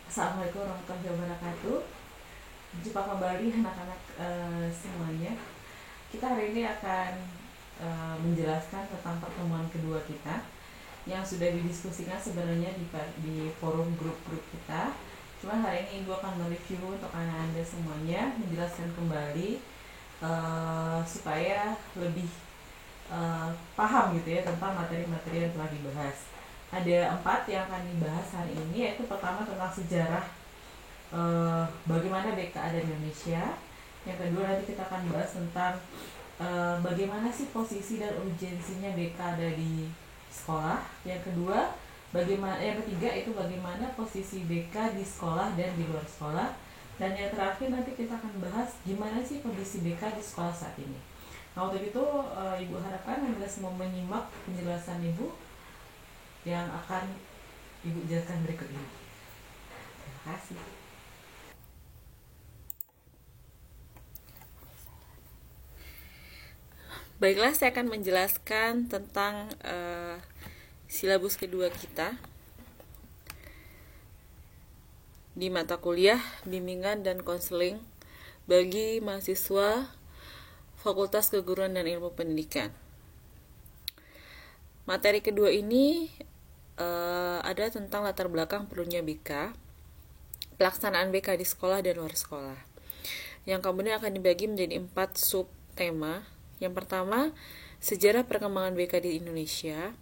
Assalamualaikum warahmatullahi wabarakatuh. Jumpa kembali anak-anak semuanya. Kita hari ini akan menjelaskan tentang pertemuan kedua kita yang sudah didiskusikan sebenarnya di forum grup-grup kita. Cuma hari ini Ibu akan mereview untuk anak-anak semuanya, menjelaskan kembali supaya lebih paham gitu ya tentang materi-materi yang telah dibahas. Ada 4 yang akan dibahas hari ini, yaitu pertama tentang sejarah bagaimana BK ada di Indonesia. Yang kedua nanti kita akan bahas tentang bagaimana sih posisi dan urgensinya BK ada di sekolah. Yang kedua, yang ketiga itu bagaimana posisi BK di sekolah dan di luar sekolah. Dan yang terakhir nanti kita akan bahas gimana sih kondisi BK di sekolah saat ini. Nah, untuk itu Ibu harapkan Anda semua menyimak penjelasan Ibu yang akan Ibu jelaskan berikut ini. Terima kasih. Baiklah, saya akan menjelaskan tentang silabus kedua kita di mata kuliah bimbingan dan konseling bagi mahasiswa Fakultas Keguruan dan Ilmu Pendidikan. Materi kedua ini ada tentang latar belakang perlunya BK, pelaksanaan BK di sekolah dan luar sekolah, yang kemudian akan dibagi menjadi 4 subtema. Yang pertama, sejarah perkembangan BK di Indonesia.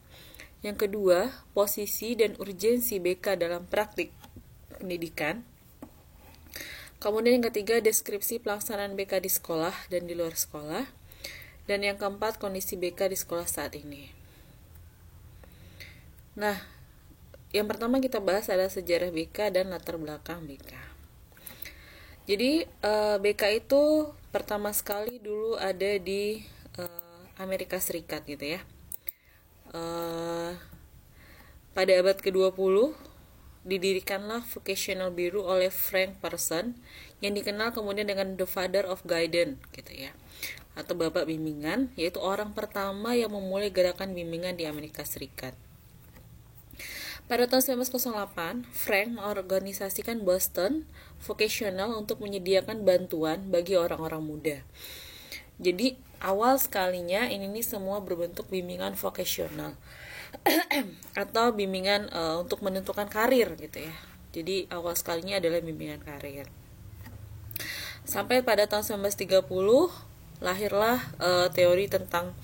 Yang kedua, posisi dan urgensi BK dalam praktik pendidikan. Kemudian yang ketiga, deskripsi pelaksanaan BK di sekolah dan di luar sekolah. Dan yang keempat, kondisi BK di sekolah saat ini. Nah, yang pertama kita bahas adalah sejarah BK dan latar belakang BK. Jadi BK itu pertama sekali dulu ada di Amerika Serikat gitu ya. Pada abad ke-20 didirikanlah Vocational Bureau oleh Frank Person yang dikenal kemudian dengan The Father of Guidance gitu ya, atau Bapak Bimbingan, yaitu orang pertama yang memulai gerakan bimbingan di Amerika Serikat. Pada tahun 1908, Frank mengorganisasikan Boston Vocational untuk menyediakan bantuan bagi orang-orang muda. Jadi awal sekalinya ini semua berbentuk bimbingan vocational atau bimbingan untuk menentukan karir gitu ya. Jadi awal sekalinya adalah bimbingan karir. Sampai pada tahun 1930 lahirlah teori tentang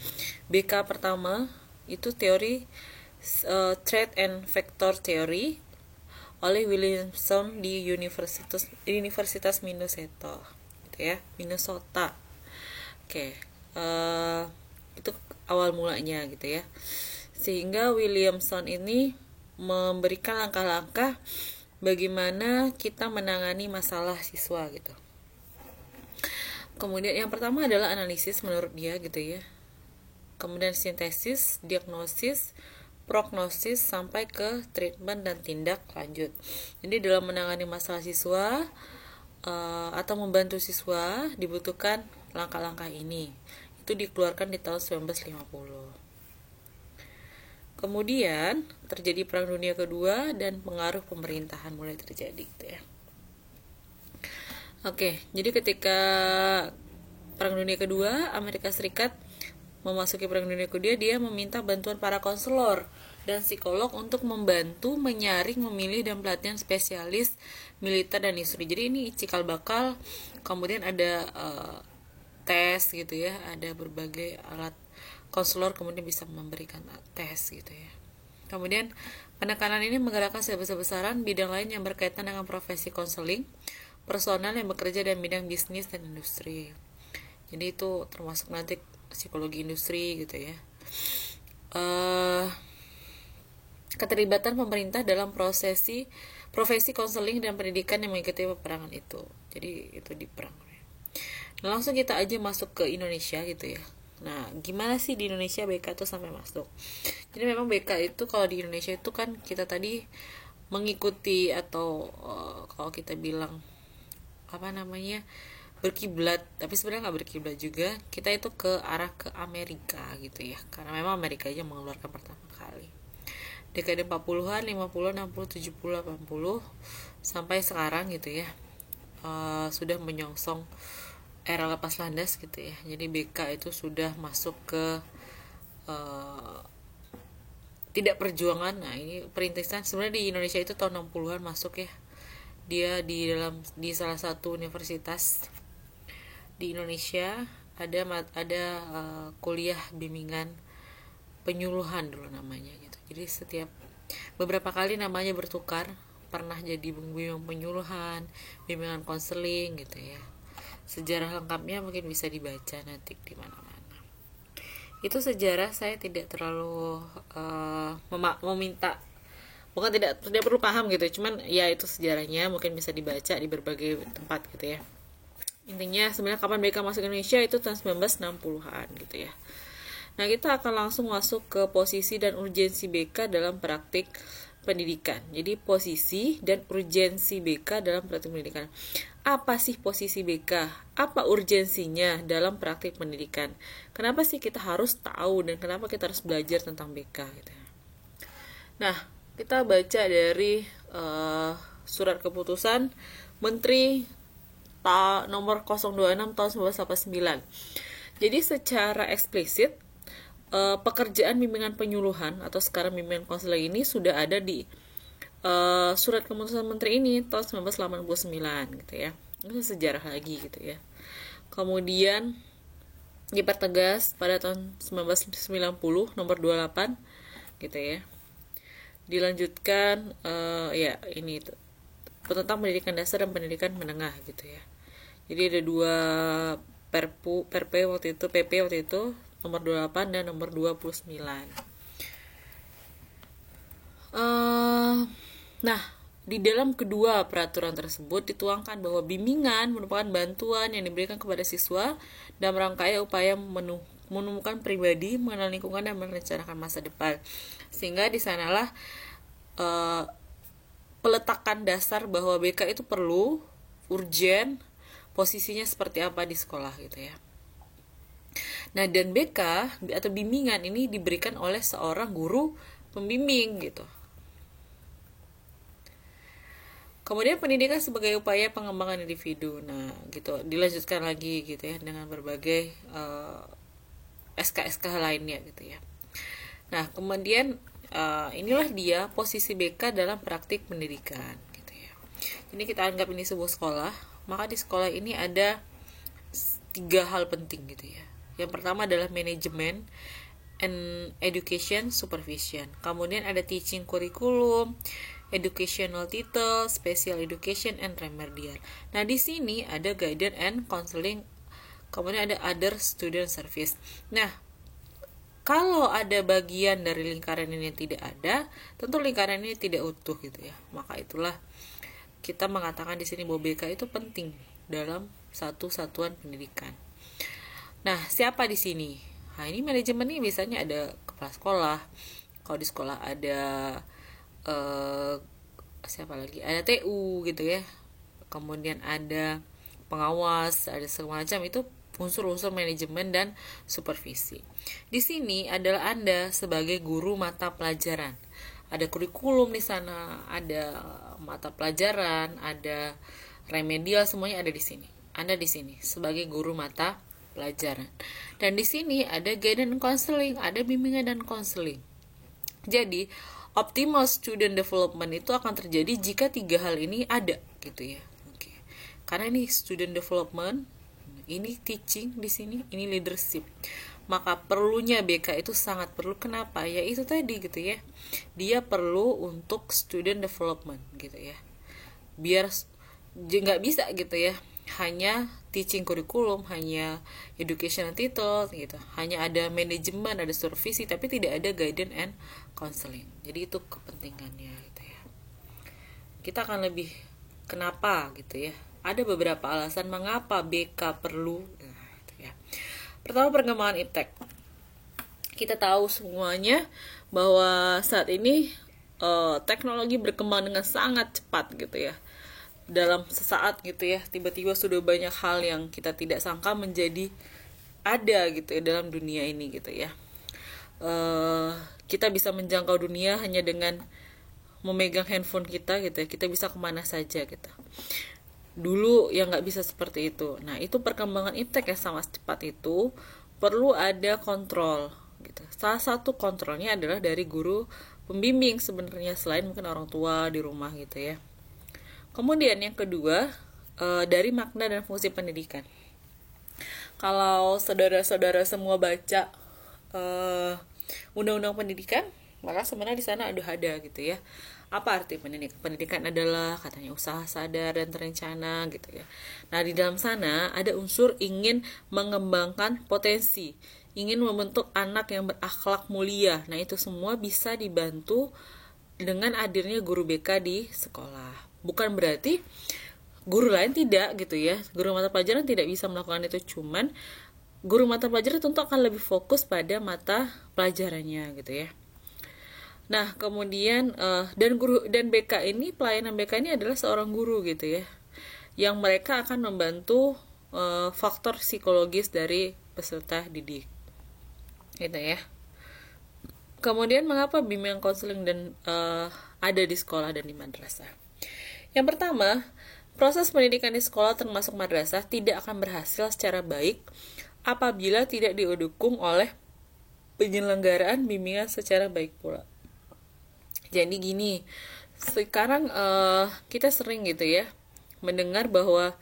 BK pertama, itu teori Threat and Vector Theory oleh Williamson di Universitas Minnesota, gitu ya, Minnesota. Oke, itu awal mulanya gitu ya. Sehingga Williamson ini memberikan langkah-langkah bagaimana kita menangani masalah siswa gitu. Kemudian yang pertama adalah analisis menurut dia gitu ya. Kemudian sintesis, diagnosis, prognosis sampai ke treatment dan tindak lanjut. Jadi dalam menangani masalah siswa atau membantu siswa dibutuhkan langkah-langkah ini. Itu dikeluarkan di tahun 1950. Kemudian terjadi Perang Dunia Kedua dan pengaruh pemerintahan mulai terjadi gitu ya. Oke, jadi ketika Perang Dunia Kedua, Amerika Serikat memasuki Perang Dunia Kedua, dia meminta bantuan para konselor dan psikolog untuk membantu menyaring, memilih, dan pelatihan spesialis militer dan industri. Jadi ini cikal bakal, kemudian ada tes gitu ya, ada berbagai alat konselor kemudian bisa memberikan tes gitu ya. Kemudian penekanan ini menggerakkan sebesar-besaran bidang lain yang berkaitan dengan profesi konseling, personal yang bekerja dalam bidang bisnis dan industri. Jadi itu termasuk nanti psikologi industri gitu ya. Keterlibatan pemerintah dalam profesi konseling dan pendidikan yang mengikuti peperangan itu. Jadi itu di perang. Nah, langsung kita aja masuk ke Indonesia gitu ya. Nah, gimana sih di Indonesia BK itu sampai masuk? Jadi memang BK itu kalau di Indonesia itu kan kita tadi mengikuti atau kalau kita bilang berkiblat, tapi sebenarnya nggak berkiblat juga, kita itu ke arah ke Amerika gitu ya, karena memang Amerika aja mengeluarkan pertama kali dekade 40-an, 50, 60, 70, 80 sampai sekarang gitu ya, sudah menyongsong era lepas landas gitu ya. Jadi BK itu sudah masuk ke tidak perjuangan. Nah, ini perintisan sebenarnya di Indonesia itu tahun 60-an masuk ya. Dia di salah satu universitas di Indonesia ada kuliah bimbingan penyuluhan dulu namanya gitu. Jadi beberapa kali namanya bertukar, pernah jadi bimbingan penyuluhan, bimbingan konseling gitu ya. Sejarah lengkapnya mungkin bisa dibaca nanti di mana-mana. Itu sejarah, saya tidak terlalu meminta, bukan tidak perlu paham gitu, cuman ya itu sejarahnya mungkin bisa dibaca di berbagai tempat gitu ya. Intinya sebenarnya kapan BK masuk Indonesia itu tahun 1960-an gitu ya. Nah, kita akan langsung masuk ke posisi dan urgensi BK dalam praktik pendidikan. Jadi posisi dan urgensi BK dalam praktik pendidikan. Apa sih posisi BK? Apa urgensinya dalam praktik pendidikan? Kenapa sih kita harus tahu dan kenapa kita harus belajar tentang BK gitu. Nah, kita baca dari surat keputusan Menteri nomor 026 tahun 1989. Jadi secara eksplisit pekerjaan bimbingan penyuluhan atau sekarang bimbingan konseling ini sudah ada di surat keputusan menteri ini tahun 1989 gitu ya. Itu sejarah lagi gitu ya. Kemudian dipertegas pada tahun 1990 nomor 28 gitu ya. Dilanjutkan ya ini itu tentang pendidikan dasar dan pendidikan menengah gitu ya. Jadi ada dua PP waktu itu nomor 28 dan nomor 29. Nah, di dalam kedua peraturan tersebut dituangkan bahwa bimbingan merupakan bantuan yang diberikan kepada siswa dalam rangkaian upaya menemukan pribadi, mengenal lingkungan, dan merencanakan masa depan. Sehingga di sanalah peletakan dasar bahwa BK itu perlu, urgen, posisinya seperti apa di sekolah gitu ya. Nah, dan BK atau bimbingan ini diberikan oleh seorang guru pembimbing gitu. Kemudian pendidikan sebagai upaya pengembangan individu. Nah, gitu. Dilanjutkan lagi gitu ya dengan berbagai SK-SK lainnya gitu ya. Nah, kemudian inilah dia posisi BK dalam praktik pendidikan gitu ya. Jadi kita anggap ini sebuah sekolah, maka di sekolah ini ada 3 hal penting gitu ya. Yang pertama adalah manajemen and education supervision. Kemudian ada teaching curriculum, educational title, special education, and remedial. Nah, di sini ada guidance and counseling. Kemudian ada other student service. Nah, kalau ada bagian dari lingkaran ini yang tidak ada, tentu lingkaran ini tidak utuh gitu ya. Maka itulah kita mengatakan di sini bahwa BK itu penting dalam satu satuan pendidikan. Nah, siapa di sini? Nah, ini manajemen ini biasanya ada kepala sekolah. Kalau di sekolah ada siapa lagi? Ada TU gitu ya. Kemudian ada pengawas, ada semacam itu unsur-unsur manajemen dan supervisi. Di sini adalah Anda sebagai guru mata pelajaran. Ada kurikulum di sana, ada mata pelajaran, ada remedial, semuanya ada di sini. Anda di sini sebagai guru mata pelajaran. Dan di sini ada guidance counseling, ada bimbingan dan counseling. Jadi, optimal student development itu akan terjadi jika 3 hal ini ada gitu ya. Oke. Karena ini student development, ini teaching di sini, ini leadership. Maka perlunya BK itu sangat perlu. Kenapa? Ya itu tadi gitu ya. Dia perlu untuk student development gitu ya. Biar nggak bisa gitu ya hanya teaching kurikulum, hanya educational title gitu, hanya ada manajemen, ada supervisi, tapi tidak ada guidance and counseling. Jadi itu kepentingannya gitu ya. Kita akan lebih kenapa gitu ya. Ada beberapa alasan mengapa BK perlu. Nah, gitu ya. Pertama, perkembangan iptek. Kita tahu semuanya bahwa saat ini teknologi berkembang dengan sangat cepat gitu ya. Dalam sesaat gitu ya, tiba-tiba sudah banyak hal yang kita tidak sangka menjadi ada gitu ya dalam dunia ini gitu ya. Kita bisa menjangkau dunia hanya dengan memegang handphone kita gitu ya, kita bisa kemana saja gitu. Dulu yang nggak bisa seperti itu. Nah, itu perkembangan iptek yang sangat cepat itu perlu ada kontrol gitu. Salah satu kontrolnya adalah dari guru pembimbing sebenarnya, selain mungkin orang tua di rumah gitu ya. Kemudian yang kedua, dari makna dan fungsi pendidikan. Kalau saudara-saudara semua baca undang-undang pendidikan, maka sebenarnya di sana ada gitu ya. Apa arti pendidikan? Pendidikan adalah katanya usaha sadar dan terencana gitu ya. Nah, di dalam sana ada unsur ingin mengembangkan potensi, ingin membentuk anak yang berakhlak mulia. Nah, itu semua bisa dibantu dengan hadirnya guru BK di sekolah. Bukan berarti guru lain tidak gitu ya. Guru mata pelajaran tidak bisa melakukan itu, cuman guru mata pelajaran tentu akan lebih fokus pada mata pelajarannya gitu ya. Nah, kemudian dan BK ini, pelayanan BK ini adalah seorang guru gitu ya, yang mereka akan membantu faktor psikologis dari peserta didik gitu ya. Kemudian mengapa bimbingan konseling dan ada di sekolah dan di madrasah? Yang pertama, proses pendidikan di sekolah termasuk madrasah tidak akan berhasil secara baik apabila tidak didukung oleh penyelenggaraan bimbingan secara baik pula. Jadi gini, sekarang kita sering gitu ya mendengar bahwa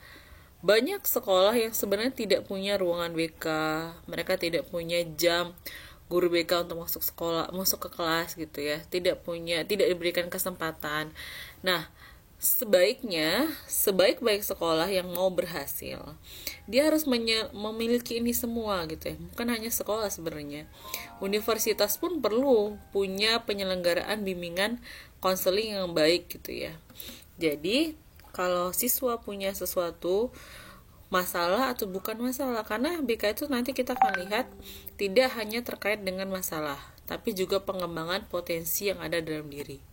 banyak sekolah yang sebenarnya tidak punya ruangan BK, mereka tidak punya jam guru BK untuk masuk sekolah, masuk ke kelas gitu ya, tidak diberikan kesempatan. Nah, sebaik-baik sekolah yang mau berhasil, dia harus memiliki ini semua gitu ya. Bukan hanya sekolah sebenarnya, universitas pun perlu punya penyelenggaraan bimbingan konseling yang baik gitu ya. Jadi kalau siswa punya sesuatu masalah atau bukan masalah, karena BK itu nanti kita akan lihat tidak hanya terkait dengan masalah, tapi juga pengembangan potensi yang ada dalam diri.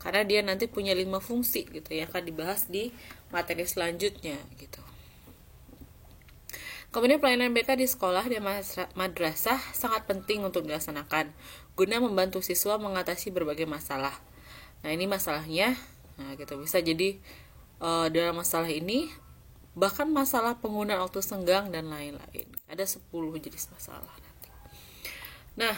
Karena dia nanti punya 5 fungsi gitu ya, akan dibahas di materi selanjutnya gitu. Kemudian pelayanan BK di sekolah dan madrasah sangat penting untuk dilaksanakan guna membantu siswa mengatasi berbagai masalah. Nah, ini masalahnya, nah gitu, bisa jadi dalam masalah ini bahkan masalah penggunaan waktu senggang dan lain-lain. Ada 10 jenis masalah nanti. Nah,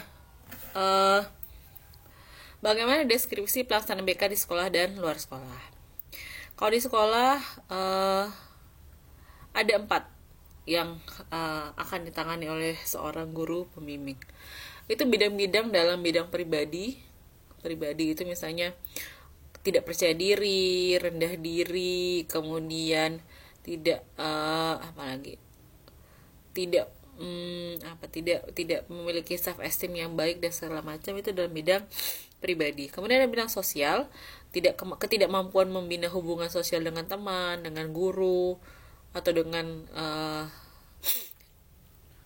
bagaimana deskripsi pelaksanaan BK di sekolah dan luar sekolah? Kalau di sekolah ada 4 yang akan ditangani oleh seorang guru pembimbing. Itu bidang-bidang dalam bidang pribadi itu misalnya tidak percaya diri, rendah diri, kemudian tidak tidak memiliki self esteem yang baik dan segala macam, itu dalam bidang pribadi. Kemudian ada bidang sosial, ketidakmampuan membina hubungan sosial dengan teman, dengan guru, atau dengan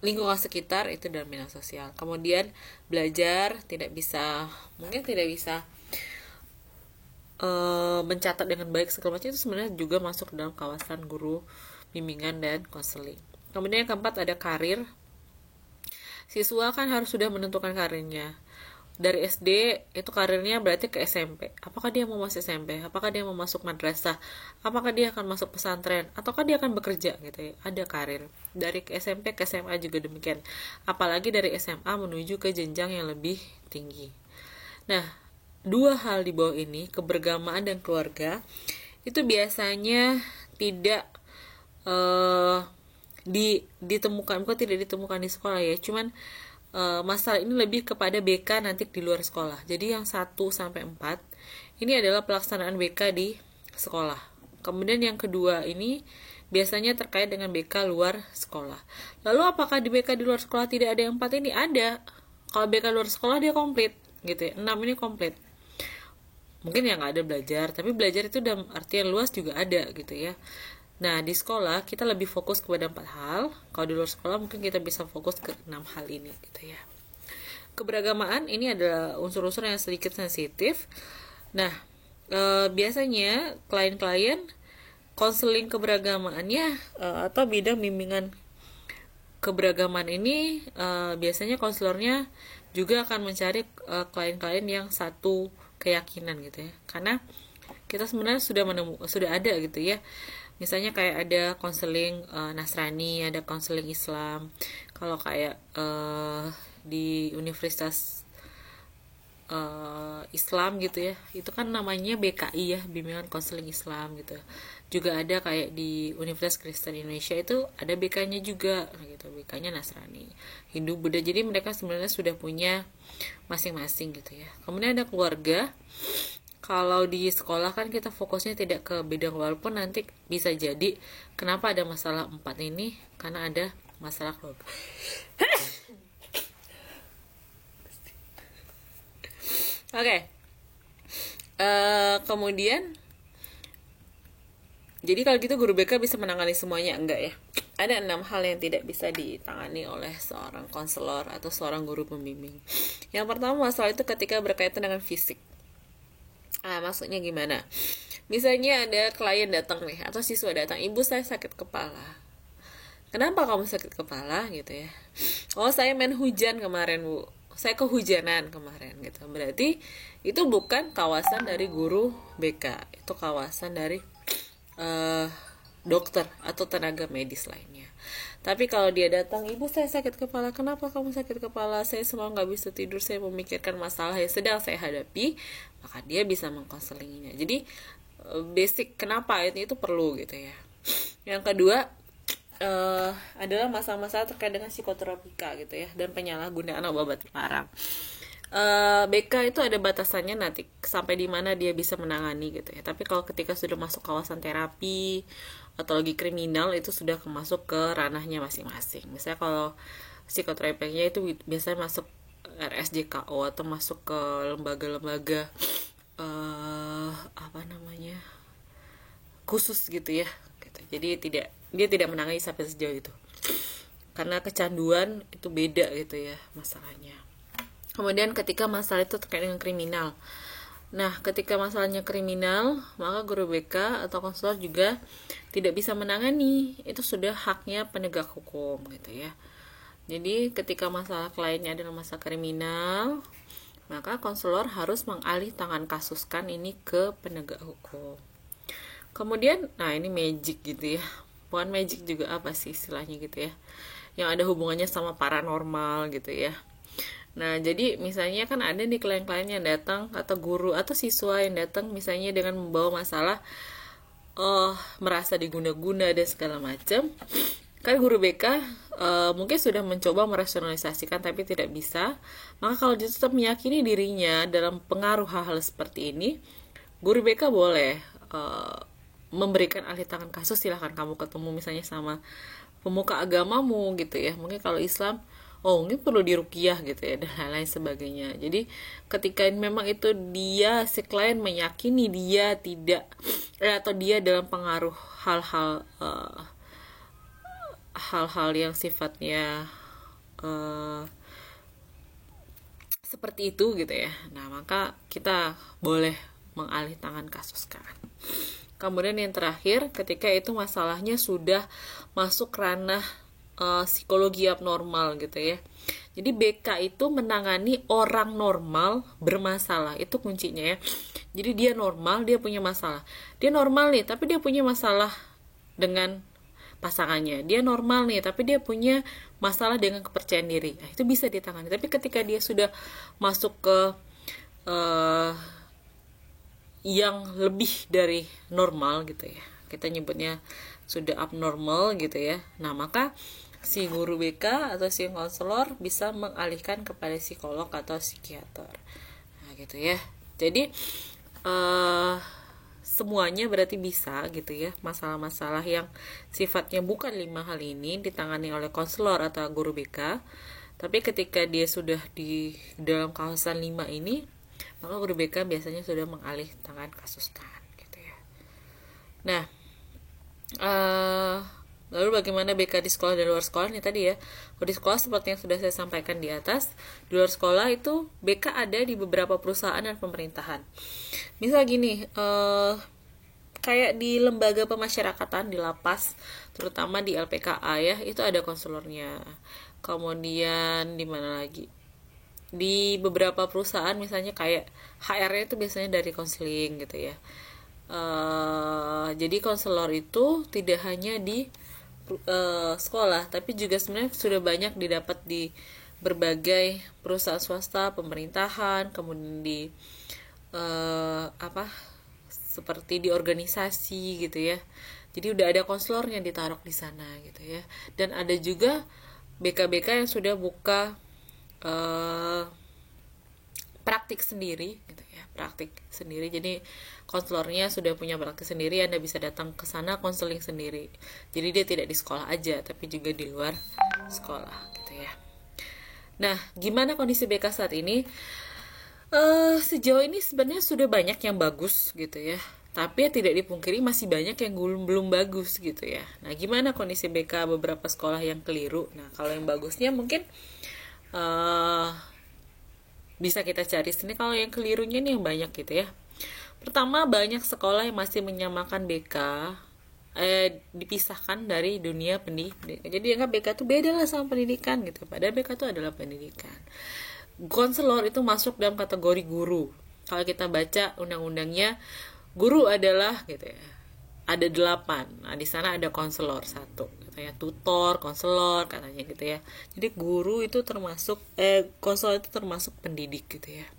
lingkungan sekitar, itu dalam bidang sosial. Kemudian belajar, tidak bisa mencatat dengan baik segala macam, itu sebenarnya juga masuk dalam kawasan guru bimbingan dan konseling. Kemudian yang keempat ada karir. Siswa kan harus sudah menentukan karirnya. Dari SD itu karirnya berarti ke SMP. Apakah dia mau masuk SMP? Apakah dia mau masuk madrasah? Apakah dia akan masuk pesantren? Ataukah dia akan bekerja gitu ya? Ada karir. Dari ke SMP ke SMA juga demikian. Apalagi dari SMA menuju ke jenjang yang lebih tinggi. Nah, 2 hal di bawah ini, keberagamaan dan keluarga, itu biasanya tidak ditemukan, bukan tidak ditemukan di sekolah ya, cuman masalah ini lebih kepada BK nanti di luar sekolah. Jadi yang 1 sampai 4 ini adalah pelaksanaan BK di sekolah. Kemudian yang kedua ini biasanya terkait dengan BK luar sekolah. Lalu apakah di BK di luar sekolah tidak ada yang 4 ini? Ada. Kalau BK luar sekolah dia komplit gitu ya. 6 ini komplit. Mungkin yang nggak ada belajar, tapi belajar itu dalam artian luas juga ada gitu ya. Nah, di sekolah kita lebih fokus kepada 4 hal. Kalau di luar sekolah mungkin kita bisa fokus ke 6 hal ini gitu ya. Keberagamaan ini adalah unsur-unsur yang sedikit sensitif. Nah, biasanya klien-klien konseling keberagamaannya atau bidang bimbingan keberagaman ini biasanya konselornya juga akan mencari klien-klien yang satu keyakinan gitu ya. Karena kita sebenarnya sudah ada gitu ya. Misalnya kayak ada konseling Nasrani, ada konseling Islam. Kalau kayak di universitas Islam gitu ya, itu kan namanya BKI ya, bimbingan konseling Islam gitu. Juga ada kayak di Universitas Kristen Indonesia itu ada BK-nya juga gitu, BK-nya Nasrani, Hindu, Buddha. Jadi mereka sebenarnya sudah punya masing-masing gitu ya. Kemudian ada keluarga. Kalau di sekolah kan kita fokusnya tidak ke bidang, walaupun nanti bisa jadi kenapa ada masalah 4 ini, karena ada masalah keluarga. Oke. Kemudian jadi kalau gitu guru BK bisa menangani semuanya? Enggak ya. Ada 6 hal yang tidak bisa ditangani oleh seorang konselor atau seorang guru pembimbing. Yang pertama, masalah itu ketika berkaitan dengan fisik. Maksudnya gimana? Misalnya ada klien datang nih, atau siswa datang, ibu saya sakit kepala. Kenapa kamu sakit kepala gitu ya? Oh, saya main hujan kemarin, Bu. Saya kehujanan kemarin gitu. Berarti itu bukan kawasan dari guru BK, itu kawasan dari dokter atau tenaga medis lainnya. Tapi kalau dia datang, ibu saya sakit kepala, kenapa kamu sakit kepala? Saya semalam nggak bisa tidur, saya memikirkan masalah yang sedang saya hadapi, maka dia bisa mengkonselinginya. Jadi basic kenapa itu perlu gitu ya. Yang kedua adalah masalah-masalah terkait dengan psikoterapika gitu ya, dan penyalahgunaan obat terlarang. BK itu ada batasannya nanti sampai di mana dia bisa menangani gitu ya. Tapi kalau ketika sudah masuk kawasan terapi atau lagi kriminal, itu sudah masuk ke ranahnya masing-masing. Misalnya kalau psikoterapinya itu biasanya masuk RSJKO atau masuk ke lembaga-lembaga khusus gitu ya. Gitu. Jadi dia tidak menangani sampai sejauh itu. Karena kecanduan itu beda gitu ya masalahnya. Kemudian ketika masalah itu terkait dengan kriminal. Nah, ketika masalahnya kriminal, maka guru BK atau konselor juga tidak bisa menangani. Itu sudah haknya penegak hukum gitu ya. Jadi ketika masalah kliennya adalah masalah kriminal, maka konselor harus mengalih tangan kasuskan ini ke penegak hukum. Kemudian, nah ini magic gitu ya. Bukan magic juga, apa sih istilahnya gitu ya. Yang ada hubungannya sama paranormal gitu ya. Nah, jadi misalnya kan ada nih klien-klien yang datang, atau guru atau siswa yang datang misalnya dengan membawa masalah merasa diguna-guna dan segala macam. Kan guru BK mungkin sudah mencoba merasionalisasikan tapi tidak bisa. Maka kalau dia tetap meyakini dirinya dalam pengaruh hal-hal seperti ini, guru BK boleh memberikan alih tangan kasus. Silahkan kamu ketemu misalnya sama pemuka agamamu gitu ya. Mungkin kalau Islam, ini perlu diruqyah gitu ya, dan lain-lain sebagainya. Jadi ketika memang itu dia, si klien meyakini dia tidak atau dia dalam pengaruh hal-hal yang sifatnya seperti itu gitu ya. Nah, maka kita boleh mengalih tangan kasuskan. Kemudian yang terakhir, ketika itu masalahnya sudah masuk ranah psikologi abnormal gitu ya. Jadi BK itu menangani orang normal bermasalah, itu kuncinya ya. Jadi dia normal, dia punya masalah. Dia normal nih, tapi dia punya masalah dengan pasangannya. Dia normal nih, tapi dia punya masalah dengan kepercayaan diri. Nah, itu bisa ditangani. Tapi ketika dia sudah masuk ke yang lebih dari normal gitu ya, kita nyebutnya sudah abnormal gitu ya. Nah, maka si guru BK atau si konselor bisa mengalihkan kepada psikolog atau psikiater. Nah, gitu ya. Jadi semuanya berarti bisa gitu ya. Masalah-masalah yang sifatnya bukan 5 hal ini ditangani oleh konselor atau guru BK. Tapi ketika dia sudah di dalam kawasan 5 ini, maka guru BK biasanya sudah mengalih tangan kasuskan gitu ya. Nah, lalu bagaimana BK di sekolah dan luar sekolah nih tadi ya. Kalau di sekolah seperti yang sudah saya sampaikan di atas, di luar sekolah itu BK ada di beberapa perusahaan dan pemerintahan. Misal gini, kayak di lembaga pemasyarakatan, di lapas, terutama di LPKA ya, itu ada konselornya. Kemudian di mana lagi? di beberapa perusahaan misalnya kayak HR-nya itu biasanya dari konseling gitu ya. Jadi konselor itu tidak hanya di sekolah, tapi juga sebenarnya sudah banyak didapat di berbagai perusahaan swasta, pemerintahan, kemudian di seperti di organisasi gitu ya. Jadi udah ada konselornya ditaruh di sana gitu ya. Dan ada juga BK-BK yang sudah buka praktik sendiri gitu ya, praktik sendiri. Jadi konselornya sudah punya praktik sendiri, Anda bisa datang ke sana konseling sendiri. Jadi dia tidak di sekolah aja, tapi juga di luar sekolah gitu ya. Nah, gimana kondisi BK saat ini? Sejauh ini sebenarnya sudah banyak yang bagus gitu ya. Tapi ya tidak dipungkiri masih banyak yang belum bagus gitu ya. Nah, gimana kondisi BK beberapa sekolah yang keliru? Nah, kalau yang bagusnya mungkin bisa kita cari sini. Kalau yang kelirunya nih yang banyak gitu ya. Pertama, banyak sekolah yang masih menyamakan BK dipisahkan dari dunia pendidikan. Jadi anggap BK itu beda lah sama pendidikan gitu. Padahal BK itu adalah pendidikan. Konselor itu masuk dalam kategori guru. Kalau kita baca undang-undangnya, guru adalah gitu ya, ada 8. Nah, di sana ada konselor 1, katanya tutor, konselor katanya gitu ya. Jadi guru itu termasuk konselor itu termasuk pendidik gitu ya.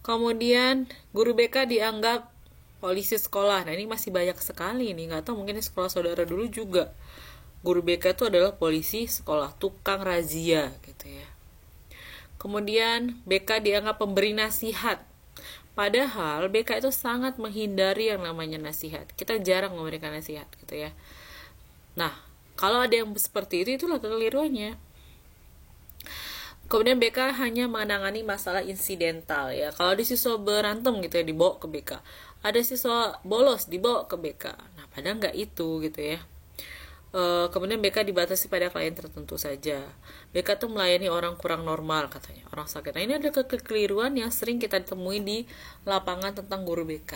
Kemudian guru BK dianggap polisi sekolah. Nah, ini masih banyak sekali nih, nggak tahu mungkin di sekolah saudara dulu juga. Guru BK itu adalah polisi sekolah, tukang razia gitu ya. Kemudian BK dianggap pemberi nasihat. Padahal BK itu sangat menghindari yang namanya nasihat. Kita jarang memberikan nasihat gitu ya. Nah, kalau ada yang seperti itu, itulah kekeliruannya. Kemudian BK hanya menangani masalah insidental ya. Kalau ada siswa berantem gitu ya, dibawa ke BK. Ada siswa bolos, dibawa ke BK. Nah, padahal nggak itu gitu ya. Kemudian BK dibatasi pada klien tertentu saja. BK tuh melayani orang kurang normal katanya, orang sakit. Nah, ini ada kekeliruan yang sering kita temui di lapangan tentang guru BK.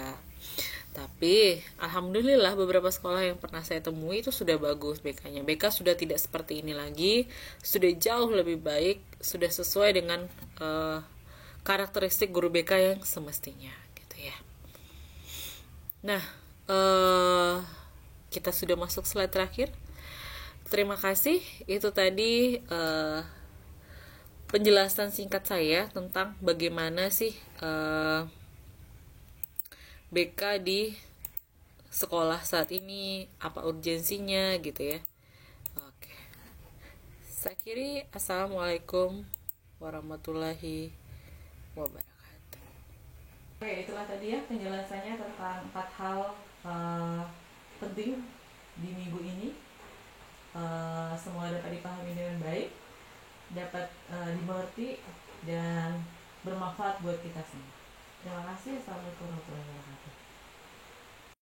Tapi alhamdulillah beberapa sekolah yang pernah saya temui itu sudah bagus BK-nya. BK sudah tidak seperti ini lagi, sudah jauh lebih baik, sudah sesuai dengan karakteristik guru BK yang semestinya gitu ya. Nah, kita sudah masuk slide terakhir. Terima kasih, itu tadi penjelasan singkat saya tentang bagaimana sih BK di sekolah saat ini, apa urgensinya gitu ya. Oke. Saya kiri, assalamualaikum warahmatullahi wabarakatuh. Oke, itulah tadi ya penjelasannya tentang 4 hal penting di minggu ini. Semua dapat dipahami dengan baik, dapat dimengerti dan bermanfaat buat kita semua. Terima kasih. Assalamualaikum warahmatullahi wabarakatuh.